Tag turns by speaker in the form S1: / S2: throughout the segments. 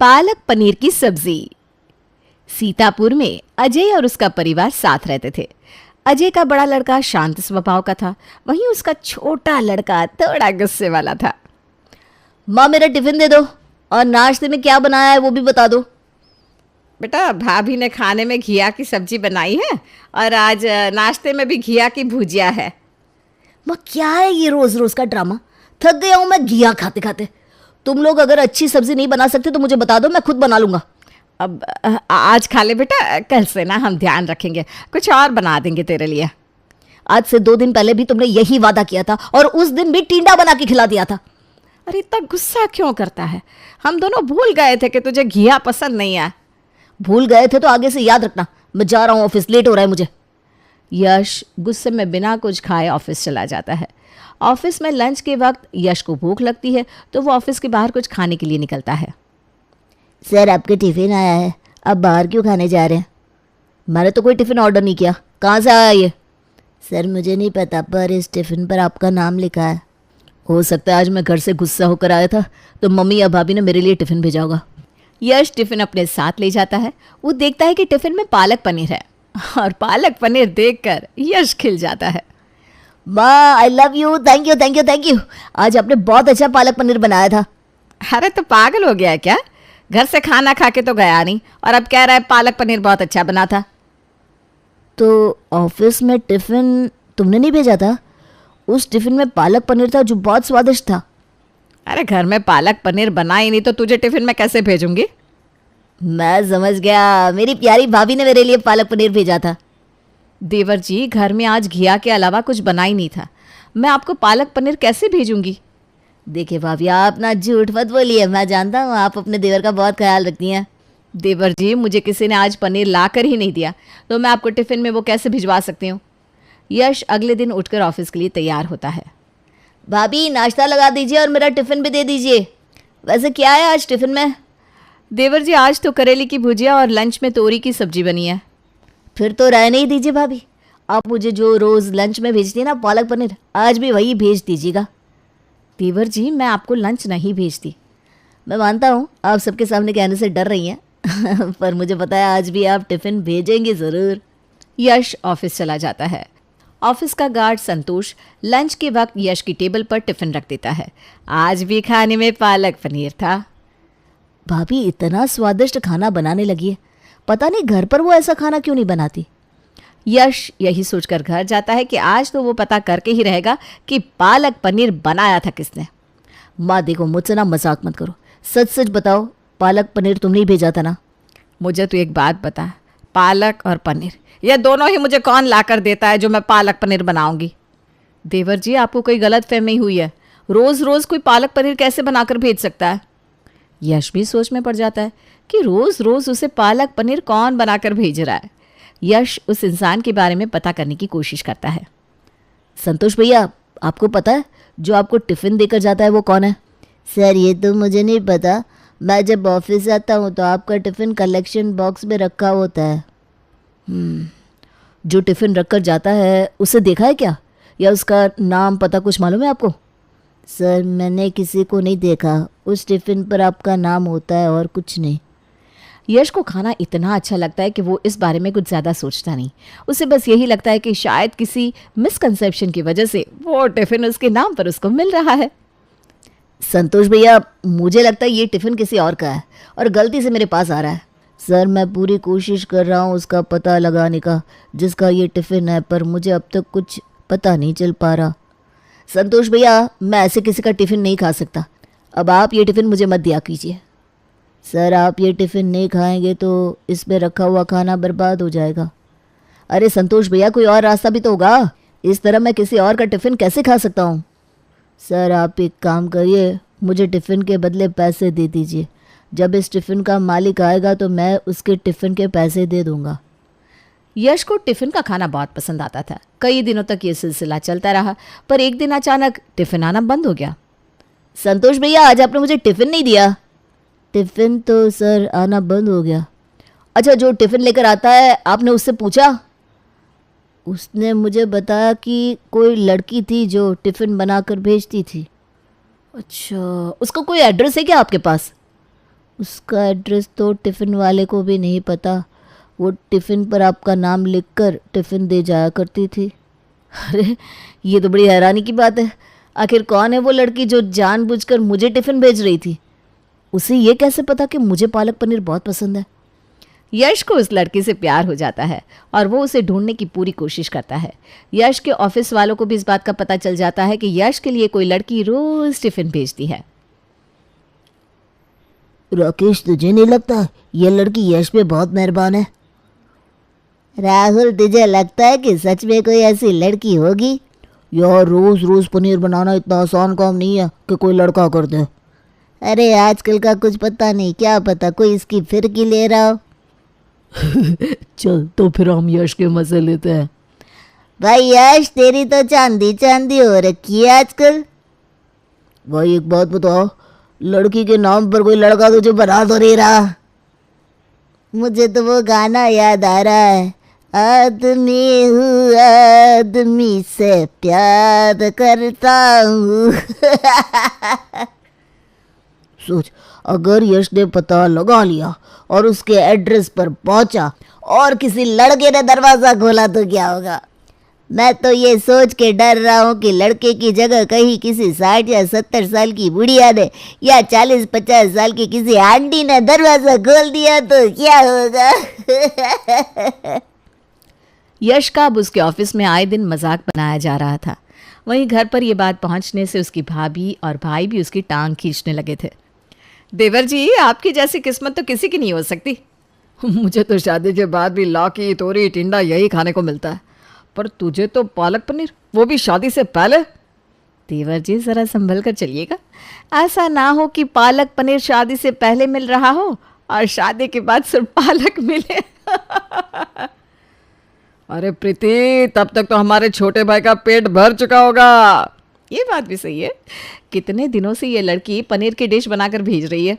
S1: पालक पनीर की सब्जी। सीतापुर में अजय और उसका परिवार साथ रहते थे। अजय का बड़ा लड़का शांत स्वभाव का था, वहीं उसका छोटा लड़का थोड़ा गुस्से वाला था।
S2: माँ मेरा टिफिन दे दो और नाश्ते में क्या बनाया है वो भी बता दो।
S1: बेटा, भाभी ने खाने में घिया की सब्जी बनाई है और आज नाश्ते में भी घिया की भुजिया है।
S2: माँ क्या है ये रोज रोज का ड्रामा, थक गया हूँ मैं घिया खाते खाते। तुम लोग अगर अच्छी सब्जी नहीं बना सकते तो मुझे बता दो, मैं खुद बना लूंगा।
S1: अब आज खा ले बेटा, कल से ना हम ध्यान रखेंगे, कुछ और बना देंगे तेरे लिए।
S2: आज से 2 दिन पहले भी तुमने यही वादा किया था और उस दिन भी टिंडा बना के खिला दिया था।
S1: अरे इतना गुस्सा क्यों करता है? हम दोनों भूल गए थे कि तुझे घिया पसंद नहीं है।
S2: भूल गए थे तो आगे से याद रखना। मैं जा रहा हूँ ऑफिस, लेट हो रहा है मुझे।
S1: यश गुस्से में बिना कुछ खाए ऑफिस चला जाता है। ऑफिस में लंच के वक्त यश को भूख लगती है तो वो ऑफिस के बाहर कुछ खाने के लिए निकलता है।
S2: सर आपके टिफिन आया है, आप बाहर क्यों खाने जा रहे हैं? मैंने तो कोई टिफिन ऑर्डर नहीं किया, कहाँ से आया ये? सर मुझे नहीं पता, पर इस टिफिन पर आपका नाम लिखा है। हो सकता है आज मैं घर से गुस्सा होकर आया था तो मम्मी या भाभी ने मेरे लिए टिफिन भेजा होगा।
S1: यश टिफिन अपने साथ ले जाता है। वो देखता है कि टिफिन में पालक पनीर है और पालक पनीर देखकर यश खिल जाता है।
S2: माँ I love you, thank you thank you thank you. आज आपने बहुत अच्छा पालक पनीर बनाया था।
S1: अरे तो पागल हो गया है क्या? घर से खाना खा के तो गया नहीं और अब कह रहा है पालक पनीर बहुत अच्छा बना था।
S2: तो ऑफिस में टिफिन तुमने नहीं भेजा था? उस टिफिन में पालक पनीर था जो बहुत स्वादिष्ट था।
S1: अरे घर में पालक पनीर बना ही नहीं तो तुझे टिफिन में कैसे भेजूंगी?
S2: मैं समझ गया, मेरी प्यारी भाभी ने मेरे लिए पालक पनीर भेजा था।
S1: देवर जी, घर में आज घिया के अलावा कुछ बना ही नहीं था, मैं आपको पालक पनीर कैसे भेजूंगी?
S2: देखिए भाभी, आप ना झूठ मत बोलिए, मैं जानता हूँ आप अपने देवर का बहुत ख्याल रखती हैं।
S1: देवर जी, मुझे किसी ने आज पनीर ला कर ही नहीं दिया तो मैं आपको टिफिन में वो कैसे भिजवा सकती हूँ? यश अगले दिन उठकर ऑफिस के लिए तैयार होता है।
S2: भाभी नाश्ता लगा दीजिए और मेरा टिफिन भी दे दीजिए। वैसे क्या है आज टिफिन में?
S1: देवर जी, आज तो करेले की भुजिया और लंच में तोरी की सब्जी बनी है।
S2: फिर तो रहने ही दीजिए भाभी, आप मुझे जो रोज़ लंच में भेजती है ना पालक पनीर, आज भी वही भेज दीजिएगा।
S1: देवर जी, मैं आपको लंच नहीं भेजती।
S2: मैं मानता हूँ आप सबके सामने कहने से डर रही हैं पर मुझे पता है आज भी आप टिफिन भेजेंगे ज़रूर।
S1: यश ऑफिस चला जाता है। ऑफिस का गार्ड संतोष लंच के वक्त यश की टेबल पर टिफिन रख देता है। आज भी खाने में पालक पनीर था।
S2: भाभी इतना स्वादिष्ट खाना बनाने लगी है, पता नहीं घर पर वो ऐसा खाना क्यों नहीं बनाती।
S1: यश यही सोचकर घर जाता है कि आज तो वो पता करके ही रहेगा कि पालक पनीर बनाया था किसने।
S2: माँ देखो, मुझसे ना मजाक मत करो, सच सच बताओ, पालक पनीर तुमने ही भेजा था ना?
S1: मुझे तो एक बात बता, पालक और पनीर ये दोनों ही मुझे कौन ला कर देता है जो मैं पालक पनीर बनाऊंगी? देवर जी, आपको कोई गलत फहमी हुई है, रोज़ रोज़ कोई पालक पनीर कैसे बनाकर भेज सकता है? यश भी सोच में पड़ जाता है कि रोज़ रोज़ उसे पालक पनीर कौन बनाकर भेज रहा है। यश उस इंसान के बारे में पता करने की कोशिश करता है।
S2: संतोष भैया, आपको पता है जो आपको टिफ़िन देकर जाता है वो कौन है? सर ये तो मुझे नहीं पता, मैं जब ऑफिस आता हूँ तो आपका टिफ़िन कलेक्शन बॉक्स में रखा होता है। जो टिफ़िन रख कर जाता है उसे देखा है क्या, या उसका नाम पता कुछ मालूम है आपको? सर मैंने किसी को नहीं देखा, उस टिफ़िन पर आपका नाम होता है और कुछ नहीं।
S1: यश को खाना इतना अच्छा लगता है कि वो इस बारे में कुछ ज़्यादा सोचता नहीं। उसे बस यही लगता है कि शायद किसी मिसकंसेप्शन की वजह से वो टिफ़िन उसके नाम पर उसको मिल रहा है।
S2: संतोष भैया, मुझे लगता है ये टिफ़िन किसी और का है और गलती से मेरे पास आ रहा है। सर मैं पूरी कोशिश कर रहा हूँ उसका पता लगाने का जिसका ये टिफ़िन है, पर मुझे अब तक कुछ पता नहीं चल पा रहा। संतोष भैया, मैं ऐसे किसी का टिफ़िन नहीं खा सकता, अब आप ये टिफ़िन मुझे मत दिया कीजिए। सर आप ये टिफ़िन नहीं खाएंगे तो इसमें रखा हुआ खाना बर्बाद हो जाएगा। अरे संतोष भैया, कोई और रास्ता भी तो होगा, इस तरह मैं किसी और का टिफ़िन कैसे खा सकता हूँ? सर आप एक काम करिए, मुझे टिफ़िन के बदले पैसे दे दीजिए, जब इस टिफ़िन का मालिक आएगा तो मैं उसके टिफ़िन के पैसे दे दूँगा।
S1: यश को टिफ़िन का खाना बहुत पसंद आता था। कई दिनों तक ये सिलसिला चलता रहा, पर एक दिन अचानक टिफ़िन आना बंद हो गया।
S2: संतोष भैया, आज आपने मुझे टिफ़िन नहीं दिया। टिफ़िन तो सर आना बंद हो गया। अच्छा, जो टिफ़िन लेकर आता है आपने उससे पूछा? उसने मुझे बताया कि कोई लड़की थी जो टिफ़िन बनाकर भेजती थी। अच्छा, उसका कोई एड्रेस है क्या आपके पास? उसका एड्रेस तो टिफ़िन वाले को भी नहीं पता। वो टिफ़िन पर आपका नाम लिखकर टिफ़िन दे जाया करती थी। अरे ये तो बड़ी हैरानी की बात है। आखिर कौन है वो लड़की जो जानबूझकर मुझे टिफ़िन भेज रही थी? उसे ये कैसे पता कि मुझे पालक पनीर बहुत पसंद है?
S1: यश को उस लड़की से प्यार हो जाता है और वो उसे ढूंढने की पूरी कोशिश करता है। यश के ऑफिस वालों को भी इस बात का पता चल जाता है कि यश के लिए कोई लड़की रोज टिफिन भेजती है।
S2: राकेश, तुझे नहीं लगता ये लड़की यश पे बहुत मेहरबान है? राहुल, तुझे लगता है कि सच में कोई ऐसी लड़की होगी? यार, रोज रोज पनीर बनाना इतना आसान काम नहीं है कि कोई लड़का कर दे। अरे आजकल का कुछ पता नहीं, क्या पता कोई इसकी फिरकी ले रहा हो।
S3: चल तो फिर हम यश के मजे लेते हैं।
S2: भाई यश, तेरी तो चांदी चांदी हो रखी है आजकल। भाई एक बात बताओ, लड़की के नाम पर कोई लड़का तुझे बना तो नहीं रहा? मुझे तो वो गाना याद आ रहा है, आदमी हूँ आदमी से प्यार करता हूँ। सोच, अगर यश ने पता लगा लिया और उसके एड्रेस पर पहुंचा और किसी लड़के ने दरवाज़ा खोला तो क्या होगा? मैं तो ये सोच के डर रहा हूँ कि लड़के की जगह कहीं किसी 60 या 70 साल की बुढ़िया ने या 40-50 साल की किसी आंटी ने दरवाज़ा खोल दिया तो क्या होगा?
S1: यश का अब उसके ऑफिस में आए दिन मजाक बनाया जा रहा था। वहीं घर पर यह बात पहुंचने से उसकी भाभी और भाई भी उसकी टांग खींचने लगे थे। देवर जी, आपकी जैसी किस्मत तो किसी की नहीं हो सकती।
S3: मुझे तो शादी के बाद भी लौकी, तोरी, टिंडा यही खाने को मिलता है, पर तुझे तो पालक पनीर, वो भी शादी से पहले।
S1: देवर जी, ज़रा संभल कर चलिएगा। ऐसा ना हो कि पालक पनीर शादी से पहले मिल रहा हो और शादी के बाद सिर्फ पालक मिले।
S3: अरे प्रीति, तब तक तो हमारे छोटे भाई का पेट भर चुका होगा।
S1: ये बात भी सही है। कितने दिनों से ये लड़की पनीर की डिश बनाकर भेज रही है।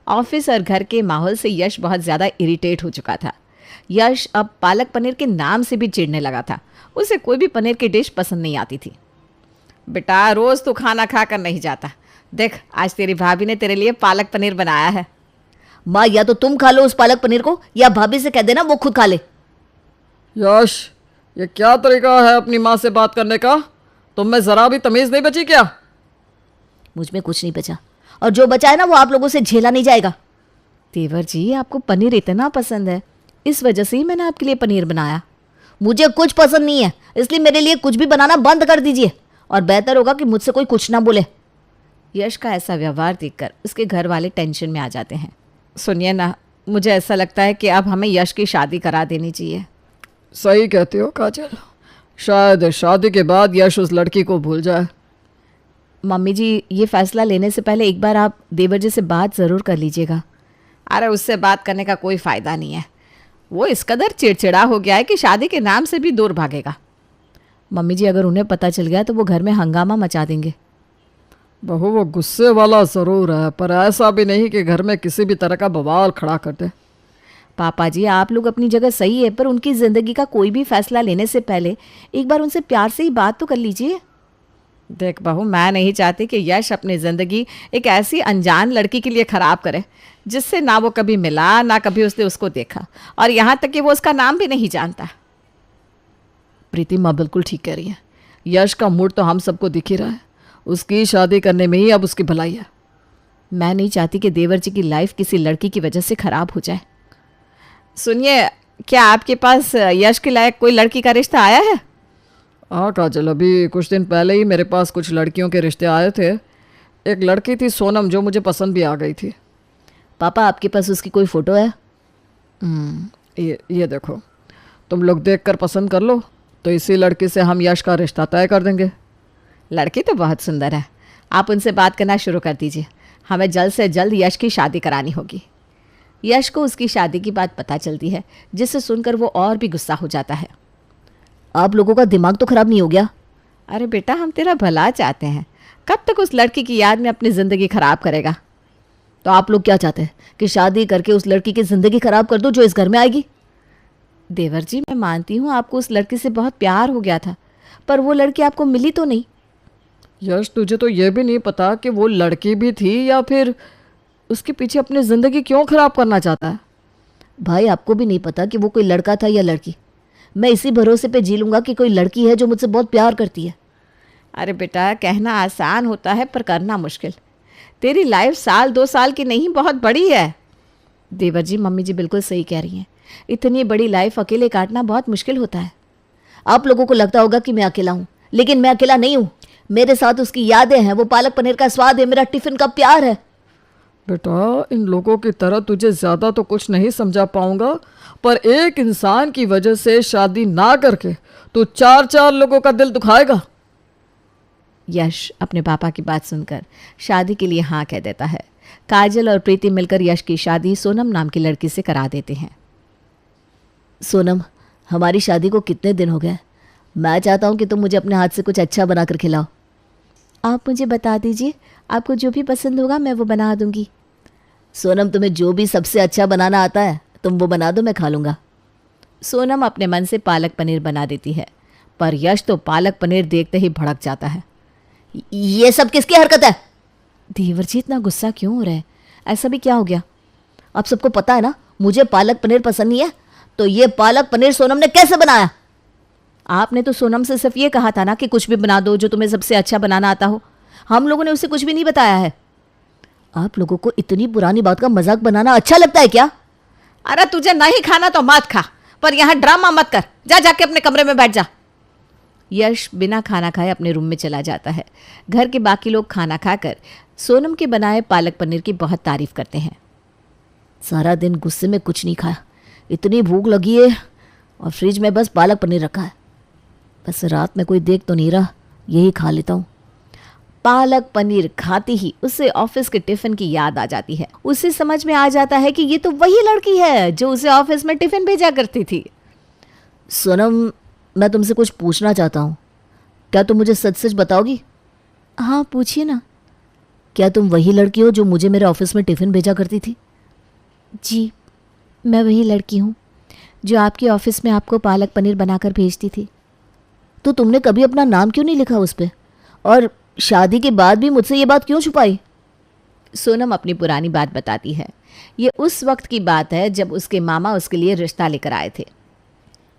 S1: ऑफिस और घर के माहौल से यश बहुत ज़्यादा इरिटेट हो चुका था। यश अब पालक पनीर के नाम से भी चिढ़ने लगा था। उसे कोई भी पनीर की डिश पसंद नहीं आती थी। बेटा, रोज़ तू खाना खा कर नहीं जाता। देख, आज तेरी भाभी ने तेरे लिए पालक पनीर बनाया है।
S2: माँ, या तो तुम खा लो उस पालक पनीर को या भाभी से कह देना वो खुद खा ले।
S3: यश, ये क्या तरीका है अपनी माँ से बात करने का? तुम में ज़रा भी तमीज़ नहीं बची क्या?
S2: मुझ में कुछ नहीं बचा, और जो बचा है ना वो आप लोगों से झेला नहीं जाएगा।
S1: देवर जी, आपको पनीर इतना पसंद है, इस वजह से ही मैंने आपके लिए पनीर बनाया।
S2: मुझे कुछ पसंद नहीं है, इसलिए मेरे लिए कुछ भी बनाना बंद कर दीजिए, और बेहतर होगा कि मुझसे कोई कुछ ना बोले।
S1: यश का ऐसा व्यवहार देखकर उसके घर वाले टेंशन में आ जाते हैं। सुनिए ना, मुझे ऐसा लगता है कि अब हमें यश की शादी करा देनी चाहिए।
S3: सही कहते हो काजल, शायद शादी के बाद यश उस लड़की को भूल जाए।
S1: मम्मी जी, ये फैसला लेने से पहले एक बार आप देवर जी से बात ज़रूर कर लीजिएगा। अरे उससे बात करने का कोई फ़ायदा नहीं है। वो इस कदर चिड़चिड़ा हो गया है कि शादी के नाम से भी दूर भागेगा। मम्मी जी, अगर उन्हें पता चल गया तो वो घर में हंगामा मचा देंगे।
S3: बहू, वो गुस्से वाला ज़रूर है, पर ऐसा भी नहीं कि घर में किसी भी तरह का बवाल खड़ा कर दे।
S1: पापा जी, आप लोग अपनी जगह सही है, पर उनकी ज़िंदगी का कोई भी फैसला लेने से पहले एक बार उनसे प्यार से ही बात तो कर लीजिए। देख बहू, मैं नहीं चाहती कि यश अपनी ज़िंदगी एक ऐसी अनजान लड़की के लिए ख़राब करे जिससे ना वो कभी मिला, ना कभी उसने उसको देखा, और यहाँ तक कि वो उसका नाम भी नहीं जानता।
S3: प्रीति माँ बिल्कुल ठीक कह रही है। यश का मूड तो हम सबको दिख ही रहा है। उसकी शादी करने में ही अब उसकी भलाई है।
S1: मैं नहीं चाहती कि देवर जी की लाइफ किसी लड़की की वजह से ख़राब हो जाए। सुनिए, क्या आपके पास यश के लायक कोई लड़की का रिश्ता आया है?
S3: हाँ काजल, अभी कुछ दिन पहले ही मेरे पास कुछ लड़कियों के रिश्ते आए थे। एक लड़की थी सोनम, जो मुझे पसंद भी आ गई थी।
S2: पापा, आपके पास उसकी कोई फ़ोटो है?
S3: ये देखो, तुम लोग देखकर पसंद कर लो, तो इसी लड़की से हम यश का रिश्ता तय कर देंगे।
S1: लड़की तो बहुत सुंदर है, आप उनसे बात करना शुरू कर दीजिए। हमें जल्द से जल्द यश की शादी करानी होगी। यश को उसकी शादी की बात पता चलती है, जिसे सुनकर वो और भी गुस्सा हो जाता है।
S2: आप लोगों का दिमाग तो खराब नहीं हो गया?
S1: अरे बेटा, हम तेरा भला चाहते हैं, कब तक उस लड़की की याद में अपनी ज़िंदगी खराब करेगा?
S2: तो आप लोग क्या चाहते हैं कि शादी करके उस लड़की की ज़िंदगी खराब कर दो जो इस घर में आएगी?
S1: देवर जी, मैं मानती हूँ आपको उस लड़की से बहुत प्यार हो गया था, पर वो लड़की आपको मिली तो नहीं।
S3: यश, तुझे तो ये भी नहीं पता कि वो लड़की भी थी या फिर उसके पीछे अपनी ज़िंदगी क्यों ख़राब करना चाहता है?
S2: भाई आपको भी नहीं पता कि वो कोई लड़का था या लड़की। मैं इसी भरोसे पे जी लूँगा कि कोई लड़की है जो मुझसे बहुत प्यार करती है।
S1: अरे बेटा, कहना आसान होता है पर करना मुश्किल। तेरी लाइफ साल 2 साल की नहीं, बहुत बड़ी है। देवर जी, मम्मी जी बिल्कुल सही कह रही हैं। इतनी बड़ी लाइफ अकेले काटना बहुत मुश्किल होता है।
S2: आप लोगों को लगता होगा कि मैं अकेला हूँ, लेकिन मैं अकेला नहीं हूँ। मेरे साथ उसकी यादें हैं, वो पालक पनीर का स्वाद है, मेरा टिफिन का प्यार है।
S3: बेटा, इन लोगों की तरह तुझे ज़्यादा तो कुछ नहीं समझा पाऊंगा, पर एक इंसान की वजह से शादी ना करके तू 4-4 लोगों का दिल दुखाएगा।
S1: यश अपने पापा की बात सुनकर शादी के लिए हाँ कह देता है। काजल और प्रीति मिलकर यश की शादी सोनम नाम की लड़की से करा देते हैं।
S2: सोनम, हमारी शादी को कितने दिन हो गए? मैं चाहता हूँ कि तुम मुझे अपने हाथ से कुछ अच्छा बना कर खिलाओ।
S1: आप मुझे बता दीजिए, आपको जो भी पसंद होगा मैं वो बना दूंगी।
S2: सोनम, तुम्हें जो भी सबसे अच्छा बनाना आता है तुम वो बना दो, मैं खा लूँगा।
S1: सोनम अपने मन से पालक पनीर बना देती है, पर यश तो पालक पनीर देखते ही भड़क जाता है।
S2: ये सब किसकी हरकत है?
S1: देवर जी, इतना गुस्सा क्यों हो रहा है? ऐसा भी क्या हो गया?
S2: आप सबको पता है ना मुझे पालक पनीर पसंद नहीं है, तो ये पालक पनीर सोनम ने कैसे बनाया?
S1: आपने तो सोनम से सिर्फ ये कहा था ना कि कुछ भी बना दो जो तुम्हें सबसे अच्छा बनाना आता हो। हम लोगों ने उसे कुछ भी नहीं बताया है।
S2: आप लोगों को इतनी पुरानी बात का मजाक बनाना अच्छा लगता है क्या?
S1: अरे तुझे नहीं खाना तो मत खा, पर यहाँ ड्रामा मत कर। जा जाके अपने कमरे में बैठ जा। यश बिना खाना खाए अपने रूम में चला जाता है। घर के बाकी लोग खाना खाकर सोनम के बनाए पालक पनीर की बहुत तारीफ करते हैं।
S2: सारा दिन गुस्से में कुछ नहीं खाया, इतनी भूख लगी है और फ्रिज में बस पालक पनीर रखा है। बस रात में कोई देख तो नहीं रहा, यही खा लेता हूँ।
S1: पालक पनीर खाते ही उसे ऑफिस के टिफिन की याद आ जाती है। उसे समझ में आ जाता है कि ये तो वही लड़की है जो उसे ऑफिस में टिफिन भेजा करती थी।
S2: सोनम, मैं तुमसे कुछ पूछना चाहता हूँ, क्या तुम मुझे सच सच बताओगी?
S1: हाँ पूछिए ना।
S2: क्या तुम वही लड़की हो जो मुझे मेरे ऑफिस में टिफिन भेजा करती थी?
S1: जी, मैं वही लड़की हूँ जो आपके ऑफिस में आपको पालक पनीर बनाकर भेजती थी।
S2: तो तुमने कभी अपना नाम क्यों नहीं लिखा उस पर, और शादी के बाद भी मुझसे ये बात क्यों छुपाई?
S1: सोनम अपनी पुरानी बात बताती है। ये उस वक्त की बात है जब उसके मामा उसके लिए रिश्ता लेकर आए थे।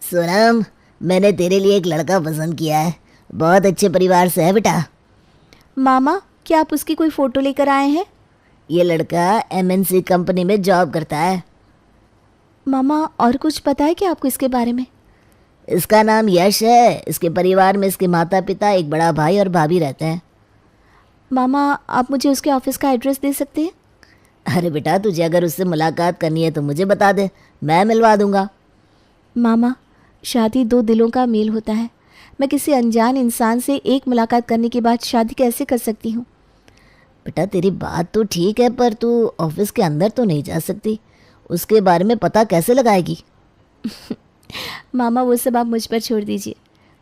S2: सोनम, मैंने तेरे लिए एक लड़का पसंद किया है, बहुत अच्छे परिवार से है बेटा।
S1: मामा, क्या आप उसकी कोई फ़ोटो लेकर आए हैं?
S2: ये लड़का एमएनसी कंपनी में जॉब करता है।
S1: मामा, और कुछ पता है क्या आपको इसके बारे में?
S2: इसका नाम यश है। इसके परिवार में इसके माता पिता, एक बड़ा भाई और भाभी रहते हैं।
S1: मामा, आप मुझे उसके ऑफिस का एड्रेस दे सकते हैं?
S2: अरे बेटा, तुझे अगर उससे मुलाकात करनी है तो मुझे बता दे, मैं मिलवा दूंगा।
S1: मामा, शादी 2 दिलों का मेल होता है। मैं किसी अनजान इंसान से एक मुलाकात करने के बाद शादी कैसे कर सकती हूँ?
S2: बेटा, तेरी बात तो ठीक है, पर तू ऑफिस के अंदर तो नहीं जा सकती। उसके बारे में पता कैसे लगाएगी?
S1: मामा, वो सब आप मुझ पर छोड़ दीजिए।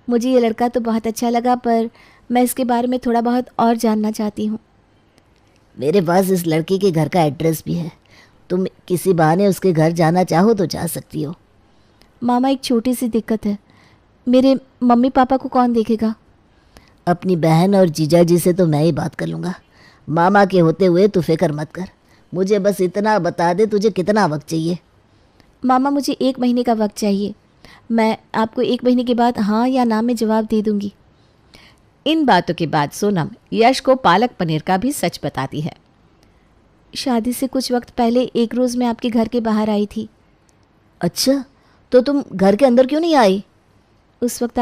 S1: मुझे ये लड़का तो बहुत अच्छा लगा, पर मैं इसके बारे में थोड़ा बहुत और जानना चाहती हूँ।
S2: मेरे पास इस लड़की के घर का एड्रेस भी है। तुम किसी बहाने उसके घर जाना चाहो तो जा सकती हो।
S1: मामा, एक छोटी सी दिक्कत है। मेरे मम्मी पापा को कौन देखेगा?
S2: अपनी बहन और जीजा जी से तो मैं ही बात कर लूँगा। मामा के होते हुए तू फिक्र मत कर। मुझे बस इतना बता दे, तुझे कितना वक्त चाहिए?
S1: मामा, मुझे 1 महीने का वक्त चाहिए। मैं आपको 1 महीने के बाद हाँ या ना में जवाब दे दूंगी। इन बातों के बाद सोनम यश को पालक पनीर का भी सच बताती है। शादी से कुछ वक्त पहले एक रोज़ मैं आपके घर के बाहर आई थी।
S2: अच्छा, तो तुम घर के अंदर क्यों नहीं आई?
S1: उस वक्त